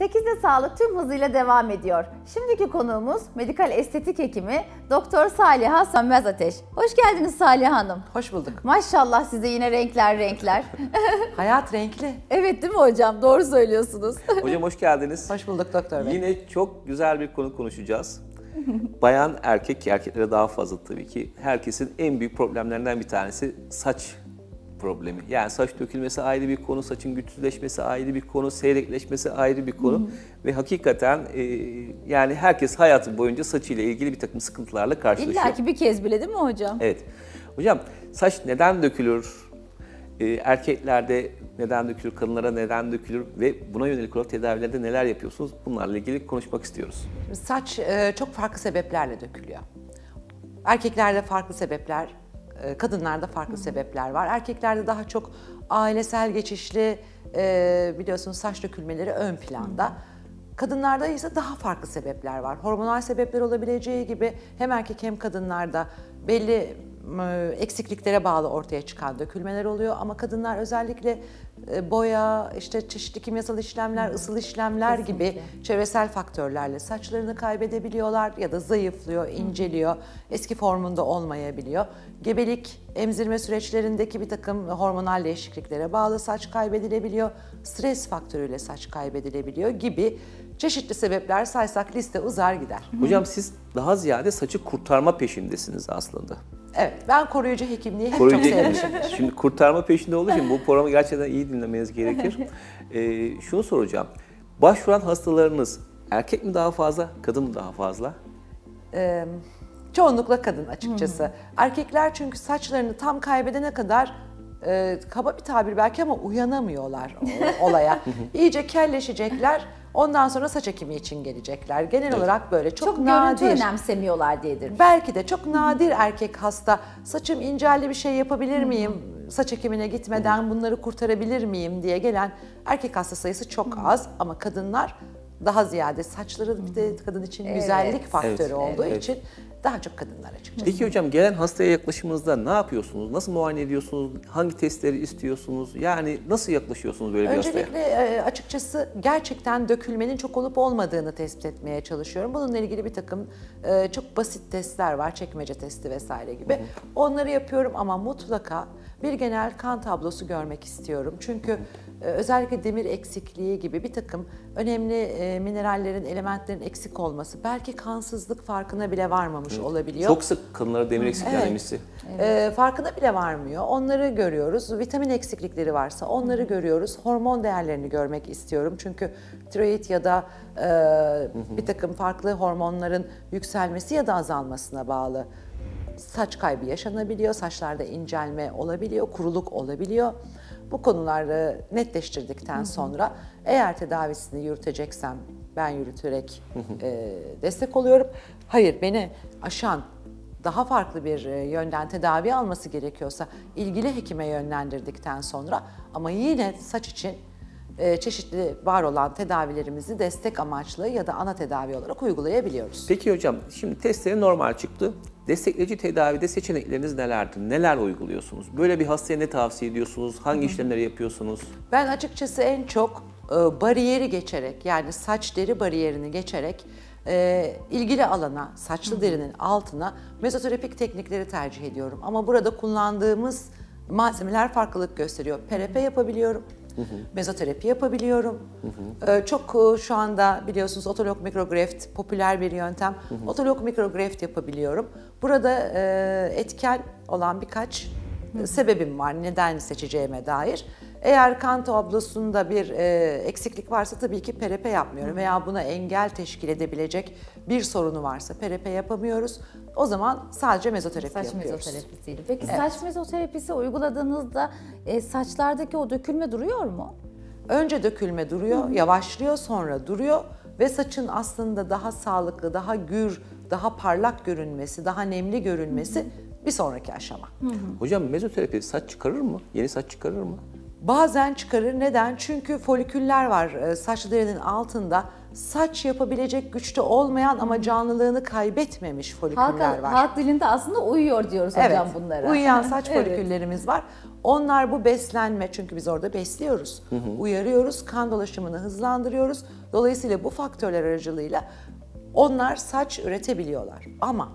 8'de Sağlık tüm hızıyla devam ediyor. Şimdiki konuğumuz medikal estetik hekimi Doktor Saliha Sönmez Ateş. Hoş geldiniz Saliha Hanım. Hoş bulduk. Maşallah size yine renkler. Hayat renkli. Evet değil mi hocam? Doğru söylüyorsunuz. Hocam hoş geldiniz. Hoş bulduk doktor bey. Yine çok güzel bir konu konuşacağız. Bayan erkek ki erkeklere daha fazla tabii ki. Herkesin en büyük problemlerinden bir tanesi saç problemi. Yani saç dökülmesi ayrı bir konu, saçın güçsüzleşmesi ayrı bir konu, seyrekleşmesi ayrı bir konu. Ve hakikaten yani herkes hayatı boyunca saçıyla ilgili bir takım sıkıntılarla karşılaşıyor. İlla ki bir kez bile değil mi hocam? Evet. Hocam saç neden dökülür? Erkeklerde neden dökülür, kadınlara neden dökülür ve buna yönelik olarak tedavilerde neler yapıyorsunuz? Bunlarla ilgili konuşmak istiyoruz. Saç çok farklı sebeplerle dökülüyor. Erkeklerde farklı sebepler, kadınlarda farklı sebepler var. Erkeklerde daha çok ailesel geçişli biliyorsunuz saç dökülmeleri ön planda. Kadınlarda ise daha farklı sebepler var. Hormonal sebepler olabileceği gibi hem erkek hem kadınlarda belli eksikliklere bağlı ortaya çıkan dökülmeler oluyor ama kadınlar özellikle boya, işte çeşitli kimyasal işlemler, ısıl işlemler gibi çevresel faktörlerle saçlarını kaybedebiliyorlar ya da zayıflıyor, inceliyor, eski formunda olmayabiliyor. Gebelik, emzirme süreçlerindeki bir takım hormonal değişikliklere bağlı saç kaybedilebiliyor, stres faktörüyle saç kaybedilebiliyor gibi çeşitli sebepler saysak liste uzar gider. Hocam siz daha ziyade saçı kurtarma peşindesiniz aslında. Evet, ben koruyucu hekimliği hep çok sevmişim. Şimdi kurtarma peşinde olduğu için bu programı gerçekten iyi dinlemeniz gerekir. Şunu soracağım. Başvuran hastalarınız erkek mi daha fazla, kadın mı daha fazla? Çoğunlukla kadın açıkçası. Erkekler çünkü saçlarını tam kaybedene kadar kaba bir tabir belki ama uyanamıyorlar olaya. İyice kelleşecekler. Ondan sonra saç ekimi için gelecekler. Genel olarak böyle çok nadir. Görüntü önemsemiyorlar diyedir. Belki de çok nadir erkek hasta saçım incelli bir şey yapabilir miyim? Saç ekimine gitmeden bunları kurtarabilir miyim diye gelen erkek hasta sayısı çok az ama kadınlar daha ziyade saçları bir de kadın için güzellik faktörü olduğu için daha çok kadınlar açıkçası. Peki hocam gelen hastaya yaklaşımınızda ne yapıyorsunuz? Nasıl muayene ediyorsunuz? Hangi testleri istiyorsunuz? Yani nasıl yaklaşıyorsunuz böyle bir hastaya? Öncelikle açıkçası gerçekten dökülmenin çok olup olmadığını tespit etmeye çalışıyorum. Bununla ilgili bir takım çok basit testler var, çekmece testi vesaire gibi. Onları yapıyorum ama mutlaka bir genel kan tablosu görmek istiyorum. Çünkü özellikle demir eksikliği gibi bir takım önemli minerallerin, elementlerin eksik olması belki kansızlık farkına bile varmamış olabiliyor. Çok sık kadınlara demir eksikliği anemisi. Farkına bile varmıyor. Onları görüyoruz. Vitamin eksiklikleri varsa onları görüyoruz. Hormon değerlerini görmek istiyorum. Çünkü tiroid ya da bir takım farklı hormonların yükselmesi ya da azalmasına bağlı saç kaybı yaşanabiliyor. Saçlarda incelme olabiliyor, kuruluk olabiliyor. Bu konuları netleştirdikten sonra eğer tedavisini yürüteceksem ben yürüterek destek oluyorum. Hayır, beni aşan daha farklı bir yönden tedavi alması gerekiyorsa ilgili hekime yönlendirdikten sonra ama yine saç için çeşitli var olan tedavilerimizi destek amaçlı ya da ana tedavi olarak uygulayabiliyoruz. Peki hocam şimdi testleri normal çıktı. Destekleyici tedavide seçenekleriniz nelerdir? Neler uyguluyorsunuz? Böyle bir hastaya ne tavsiye ediyorsunuz? Hangi işlemleri yapıyorsunuz? Ben açıkçası en çok bariyeri geçerek yani saç deri bariyerini geçerek ilgili alana, saçlı derinin altına mezoterapik teknikleri tercih ediyorum. Ama burada kullandığımız malzemeler farklılık gösteriyor. PRP yapabiliyorum. Mezoterapi yapabiliyorum. Çok şu anda biliyorsunuz otolog mikrogreft popüler bir yöntem. Otolog mikrogreft yapabiliyorum. Burada etken olan birkaç sebebim var neden seçeceğime dair. Eğer kan tablosunda bir eksiklik varsa tabii ki PRP yapmıyorum veya buna engel teşkil edebilecek bir sorunu varsa PRP yapamıyoruz. O zaman sadece mezoterapi yapıyoruz. Saç mezoterapisiyle. Peki saç mezoterapisi uyguladığınızda saçlardaki o dökülme duruyor mu? Önce dökülme duruyor, yavaşlıyor, sonra duruyor ve saçın aslında daha sağlıklı, daha gür, daha parlak görünmesi, daha nemli görünmesi bir sonraki aşama. Hocam mezoterapi saç çıkarır mı? Yeni saç çıkarır mı? Bazen çıkarır. Neden? Çünkü foliküller var saçlı derinin altında. Saç yapabilecek güçte olmayan ama canlılığını kaybetmemiş foliküller var. Halk dilinde aslında uyuyor diyoruz hocam bunlara. Uyuyan saç foliküllerimiz var. Onlar bu beslenme, çünkü biz orada besliyoruz, uyarıyoruz, kan dolaşımını hızlandırıyoruz. Dolayısıyla bu faktörler aracılığıyla onlar saç üretebiliyorlar. Ama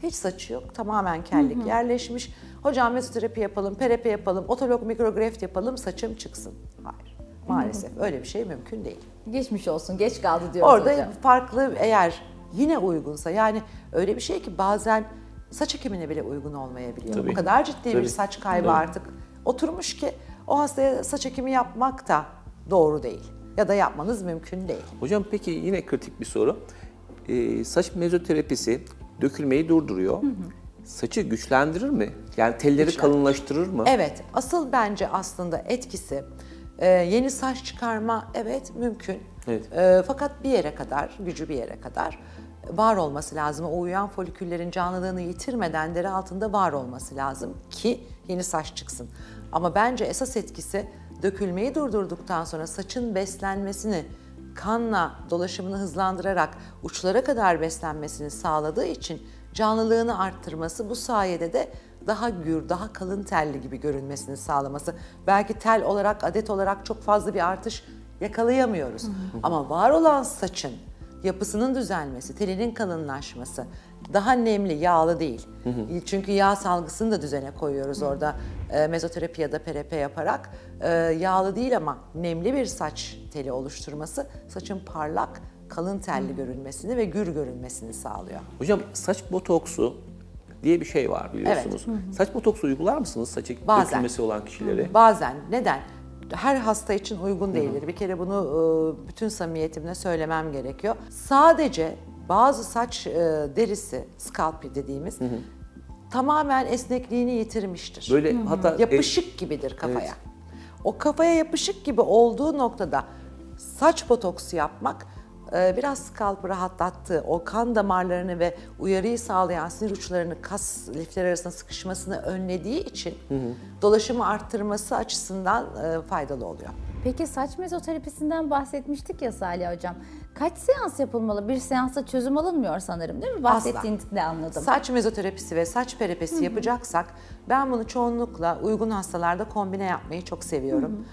hiç saçı yok, tamamen kellik yerleşmiş. Hocam mezoterapi yapalım, PRP yapalım, otolog mikrogreft yapalım, saçım çıksın. Hayır, maalesef öyle bir şey mümkün değil. Geçmiş olsun, geç kaldı diyoruz Orada hocam. farklı, eğer yine uygunsa, yani öyle bir şey ki bazen saç ekimine bile uygun olmayabiliyor. Tabii. O kadar ciddi bir Tabii. saç kaybı Tabii. artık oturmuş ki o hastaya saç ekimi yapmak da doğru değil. Ya da yapmanız mümkün değil. Hocam peki yine kritik bir soru. Saç mezoterapisi dökülmeyi durduruyor. Saçı güçlendirir mi? Yani telleri kalınlaştırır mı? Evet, asıl bence aslında etkisi yeni saç çıkarma, evet mümkün. Evet. Fakat bir yere kadar, gücü bir yere kadar var olması lazım. O uyuyan foliküllerin canlılığını yitirmeden deri altında var olması lazım ki yeni saç çıksın. Ama bence esas etkisi dökülmeyi durdurduktan sonra saçın beslenmesini, kanla dolaşımını hızlandırarak uçlara kadar beslenmesini sağladığı için canlılığını arttırması, bu sayede de daha gür, daha kalın telli gibi görünmesini sağlaması. Belki tel olarak, adet olarak çok fazla bir artış yakalayamıyoruz. Ama var olan saçın yapısının düzelmesi, telinin kalınlaşması, daha nemli, yağlı değil. Çünkü yağ salgısını da düzene koyuyoruz orada mezoterapi ya da PRP yaparak. Yağlı değil ama nemli bir saç teli oluşturması saçın parlak, kalın telli görünmesini ve gür görünmesini sağlıyor. Hocam saç botoksu diye bir şey var biliyorsunuz. Saç botoksu uygular mısınız saçı Bazen. dökülmesi olan kişilere? Bazen. Neden? Her hasta için uygun değildir. Bir kere bunu bütün samimiyetimle söylemem gerekiyor. Sadece bazı saç derisi, scalp dediğimiz, tamamen esnekliğini yitirmiştir. Böyle hatta Yapışık gibidir kafaya. O kafaya yapışık gibi olduğu noktada saç botoksu yapmak biraz scalp'ı rahatlattığı, o kan damarlarını ve uyarıyı sağlayan sinir uçlarını kas lifleri arasında sıkışmasını önlediği için dolaşımı arttırması açısından faydalı oluyor. Peki saç mezoterapisinden bahsetmiştik ya Salih hocam. Kaç seans yapılmalı? Bir seansta çözüm alınmıyor sanırım, değil mi? Bahsettiğinde anladım. Saç mezoterapisi ve saç perepesi yapacaksak ben bunu çoğunlukla uygun hastalarda kombine yapmayı çok seviyorum.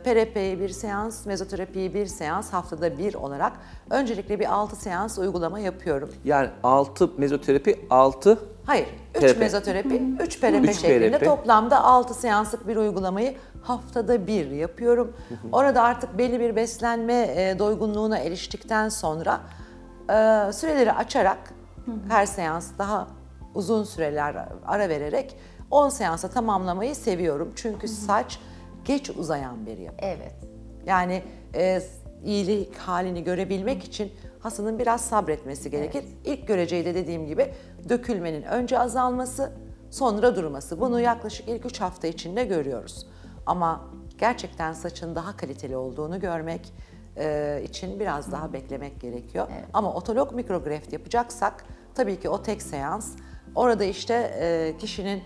PRP'yi bir seans, mezoterapiyi bir seans, haftada bir olarak öncelikle bir 6 seans uygulama yapıyorum. yani 6 mezoterapi, 6 Hayır, 3 PRP. mezoterapi, 3 PRP Üç şeklinde PRP. toplamda 6 seanslık bir uygulamayı haftada bir yapıyorum. Orada artık belli bir beslenme doygunluğuna eriştikten sonra süreleri açarak her seans daha uzun süreler ara vererek 10 seansa tamamlamayı seviyorum. Çünkü saç geç uzayan bir yapı. Evet. Yani iyilik halini görebilmek için hastanın biraz sabretmesi gerekir. İlk göreceği de dediğim gibi dökülmenin önce azalması, sonra durması. Bunu yaklaşık ilk 3 hafta içinde görüyoruz. Ama gerçekten saçın daha kaliteli olduğunu görmek için biraz daha beklemek gerekiyor. Evet. Ama otolog mikrogreft yapacaksak tabii ki o tek seans. Orada işte kişinin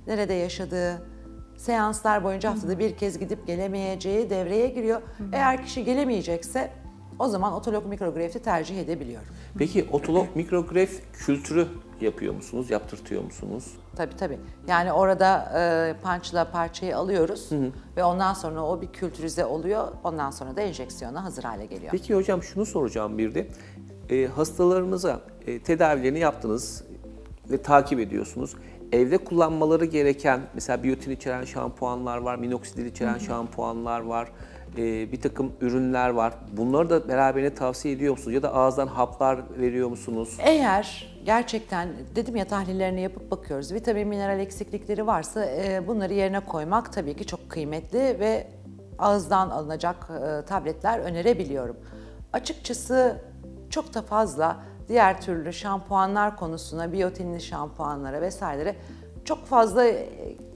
nerede yaşadığı, seanslar boyunca haftada bir kez gidip gelemeyeceği devreye giriyor. Eğer kişi gelemeyecekse o zaman otolog mikrografti tercih edebiliyorum. Peki otolog mikrograf kültürü yapıyor musunuz, yaptırtıyor musunuz? Tabii. Yani orada punchla parçayı alıyoruz ve ondan sonra o bir kültürize oluyor. Ondan sonra da enjeksiyona hazır hale geliyor. Peki hocam şunu soracağım bir de. Hastalarınıza tedavilerini yaptınız ve takip ediyorsunuz. Evde kullanmaları gereken mesela biyotin içeren şampuanlar var, minoksidil içeren şampuanlar var, bir takım ürünler var. Bunları da beraberine tavsiye ediyor musunuz? Ya da ağızdan haplar veriyor musunuz? Eğer gerçekten dedim ya tahlillerini yapıp bakıyoruz, vitamin, mineral eksiklikleri varsa bunları yerine koymak tabii ki çok kıymetli ve ağızdan alınacak tabletler önerebiliyorum. Açıkçası çok da fazla diğer türlü şampuanlar konusuna, biyotinli şampuanlara vesairelere çok fazla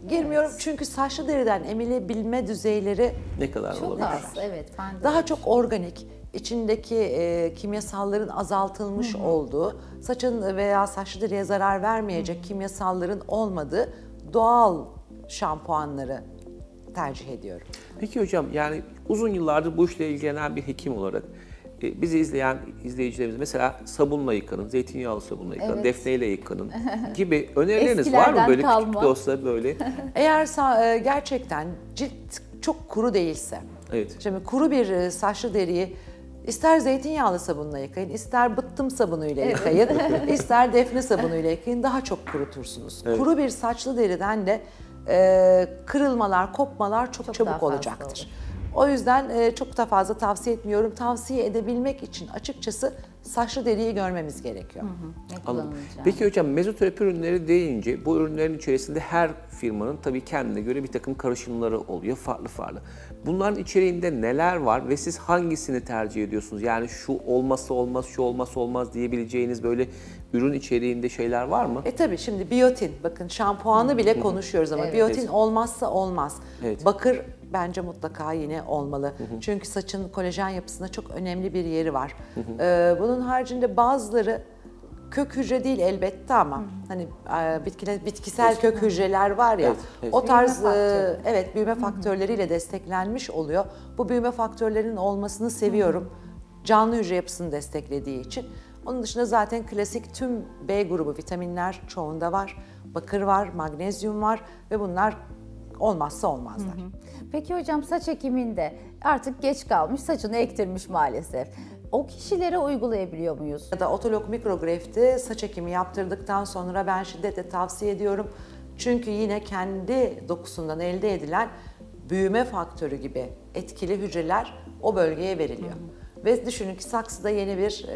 girmiyorum. Çünkü saçlı deriden emilebilme düzeyleri Ne kadar Çok olabilir? az. Evet. Ben de daha çok organik, içindeki kimyasalların azaltılmış olduğu, saçın veya saçlı deriye zarar vermeyecek kimyasalların olmadığı doğal şampuanları tercih ediyorum. Peki hocam, yani uzun yıllardır bu işle ilgilenen bir hekim olarak bizi izleyen izleyicilerimiz mesela sabunla yıkanın, zeytinyağlı sabunla yıkanın, Evet. defneyle yıkanın gibi önerileriniz var mı? Eskilerden Böyle kalma. küçük de olsa böyle. Eğer gerçekten cilt çok kuru değilse, Evet. şimdi kuru bir saçlı deriyi ister zeytinyağlı sabunla yıkayın, ister bıttım sabunuyla yıkayın, ister defne sabunuyla yıkayın, daha çok kurutursunuz. Evet. Kuru bir saçlı deriden de kırılmalar, kopmalar çok daha çabuk fazla olacaktır. olur. O yüzden çok da fazla tavsiye etmiyorum. Tavsiye edebilmek için açıkçası saçlı deriyi görmemiz gerekiyor. Ne Anladım. kullanılacağını. Peki hocam, mezoterapi ürünleri deyince bu ürünlerin içerisinde her firmanın tabii kendine göre bir takım karışımları oluyor, farklı farklı. Bunların içeriğinde neler var ve siz hangisini tercih ediyorsunuz? Yani şu olmazsa olmaz, şu olmazsa olmaz diyebileceğiniz böyle ürün içeriğinde şeyler var mı? Tabii şimdi biyotin, bakın şampuanı bile konuşuyoruz ama Evet. biyotin Evet. olmazsa olmaz. Evet. Bakır bence mutlaka yine olmalı. Çünkü saçın kolajen yapısında çok önemli bir yeri var. Bunun haricinde bazıları kök hücre değil elbette ama hani bitkisel kök hücreler var ya. Evet, evet. O tarz Büyüme faktörü. evet büyüme faktörleriyle desteklenmiş oluyor. Bu büyüme faktörlerinin olmasını seviyorum. Canlı hücre yapısını desteklediği için. Onun dışında zaten klasik tüm B grubu vitaminler çoğunda var. Bakır var, magnezyum var ve bunlar olmazsa olmazlar. Peki hocam, saç ekiminde artık geç kalmış, saçını ektirmiş maalesef. O kişilere uygulayabiliyor muyuz? Ya da otolog mikrografti saç ekimi yaptırdıktan sonra ben şiddetle tavsiye ediyorum. Çünkü yine kendi dokusundan elde edilen büyüme faktörü gibi etkili hücreler o bölgeye veriliyor. Ve düşünün ki saksıda yeni bir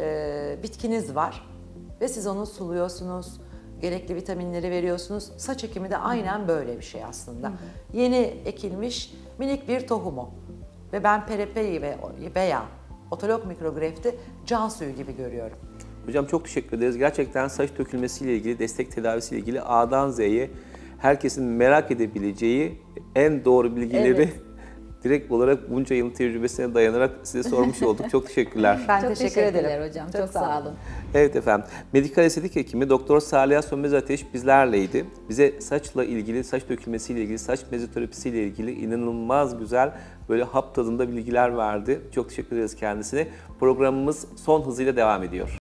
bitkiniz var ve siz onu suluyorsunuz, gerekli vitaminleri veriyorsunuz. Saç ekimi de aynen böyle bir şey aslında. Yeni ekilmiş minik bir tohumu ve ben PRP'yi veya otolog mikrografti can suyu gibi görüyorum. Hocam çok teşekkür ederiz. Gerçekten saç dökülmesiyle ilgili, destek tedavisiyle ilgili A'dan Z'ye herkesin merak edebileceği en doğru bilgileri Evet. direkt olarak bunca yılın tecrübesine dayanarak size sormuş olduk. Çok teşekkürler. Ben Çok teşekkür teşekkürler ederim. hocam. Çok sağ olun. Evet efendim, medikal estetik hekimi Doktor Saliha Sönmez Ateş bizlerleydi. Bize saçla ilgili, saç dökülmesiyle ilgili, saç mezoterapisiyle ilgili inanılmaz güzel böyle hap tadında bilgiler verdi. Çok teşekkür ederiz kendisine. Programımız son hızıyla devam ediyor.